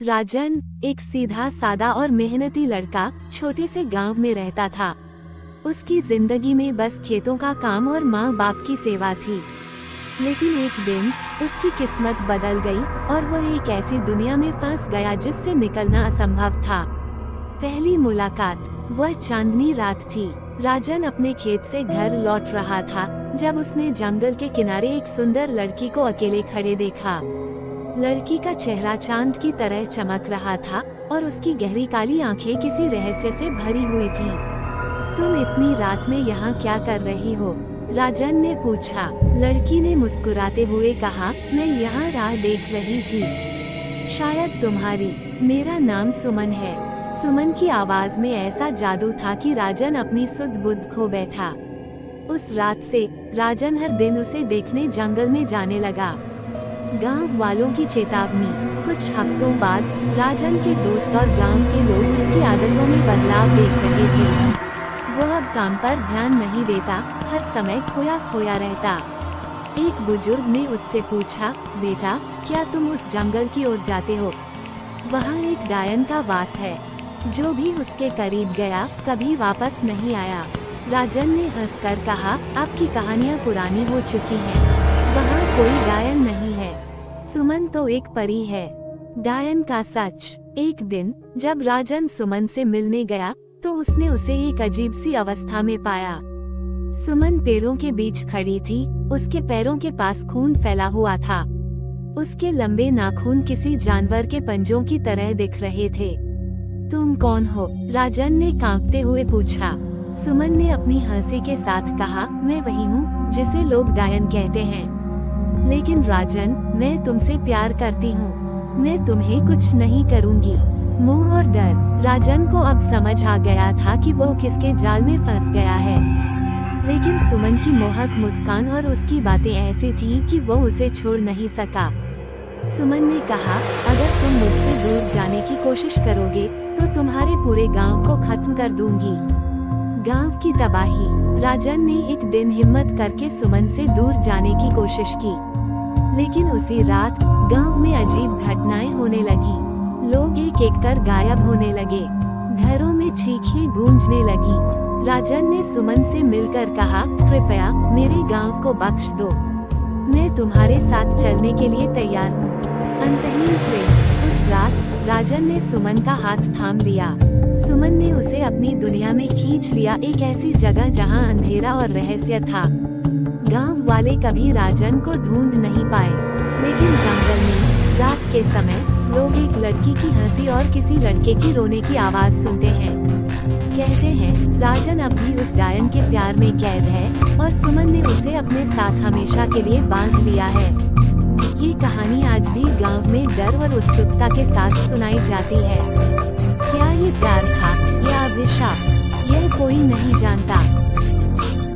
राजन एक सीधा सादा और मेहनती लड़का छोटे से गांव में रहता था। उसकी जिंदगी में बस खेतों का काम और माँ बाप की सेवा थी। लेकिन एक दिन उसकी किस्मत बदल गई और वह एक ऐसी दुनिया में फंस गया जिससे निकलना असंभव था। पहली मुलाकात वह चांदनी रात थी। राजन अपने खेत से घर लौट रहा था जब उसने जंगल के किनारे एक सुंदर लड़की को अकेले खड़े देखा। लड़की का चेहरा चांद की तरह चमक रहा था और उसकी गहरी काली आंखें किसी रहस्य से भरी हुई थीं। तुम इतनी रात में यहाँ क्या कर रही हो? राजन ने पूछा। लड़की ने मुस्कुराते हुए कहा, मैं यहाँ राह देख रही थी, शायद तुम्हारी। मेरा नाम सुमन है। सुमन की आवाज में ऐसा जादू था कि राजन अपनी सुध बुध खो बैठा। उस रात से राजन हर दिन उसे देखने जंगल में जाने लगा। गांव वालों की चेतावनी। कुछ हफ्तों बाद राजन के दोस्त और गांव के लोग उसकी आदतों में बदलाव देख रहे थे। वह अब काम पर ध्यान नहीं देता, हर समय खोया खोया रहता। एक बुजुर्ग ने उससे पूछा, बेटा क्या तुम उस जंगल की ओर जाते हो? वहाँ एक डायन का वास है। जो भी उसके करीब गया कभी वापस नहीं आया। राजन ने हंसकर कहा, आपकी कहानियाँ पुरानी हो चुकी हैं। वहाँ कोई डायन नहीं है, सुमन तो एक परी है। डायन का सच। एक दिन जब राजन सुमन से मिलने गया तो उसने उसे एक अजीब सी अवस्था में पाया। सुमन पेड़ों के बीच खड़ी थी, उसके पैरों के पास खून फैला हुआ था। उसके लंबे नाखून किसी जानवर के पंजों की तरह दिख रहे थे। तुम कौन हो? राजन ने कांपते हुए पूछा। सुमन ने अपनी हंसी के साथ कहा, मैं वही हूँ जिसे लोग डायन कहते हैं। लेकिन राजन, मैं तुमसे प्यार करती हूँ, मैं तुम्हें कुछ नहीं करूँगी। मोह और डर। राजन को अब समझ आ गया था कि वो किसके जाल में फंस गया है। लेकिन सुमन की मोहक मुस्कान और उसकी बातें ऐसी थीं कि वो उसे छोड़ नहीं सका। सुमन ने कहा, अगर तुम मुझसे दूर जाने की कोशिश करोगे तो तुम्हारे पूरे गांव को खत्म कर दूंगी। गांव की तबाही। राजन ने एक दिन हिम्मत करके सुमन से दूर जाने की कोशिश की। लेकिन उसी रात गांव में अजीब घटनाएं होने लगी। लोग एक एक कर गायब होने लगे, घरों में चीखें गूंजने लगी। राजन ने सुमन से मिलकर कहा, कृपया मेरे गांव को बख्श दो, मैं तुम्हारे साथ चलने के लिए तैयार हूँ। अंतहीन प्रेम। उस रात राजन ने सुमन का हाथ थाम लिया। सुमन ने उसे अपनी दुनिया में खींच लिया, एक ऐसी जगह जहां अंधेरा और रहस्य था। गांव वाले कभी राजन को ढूंढ नहीं पाए, लेकिन जंगल में रात के समय लोग एक लड़की की हंसी और किसी लड़के की रोने की आवाज सुनते हैं। कहते हैं राजन अब भी उस डायन के प्यार में कैद है और सुमन ने उसे अपने साथ हमेशा के लिए बांध लिया है। ये कहानी आज भी गांव में डर और उत्सुकता के साथ सुनाई जाती है। क्या ये प्यार था या अभिशाप? यह कोई नहीं जानता।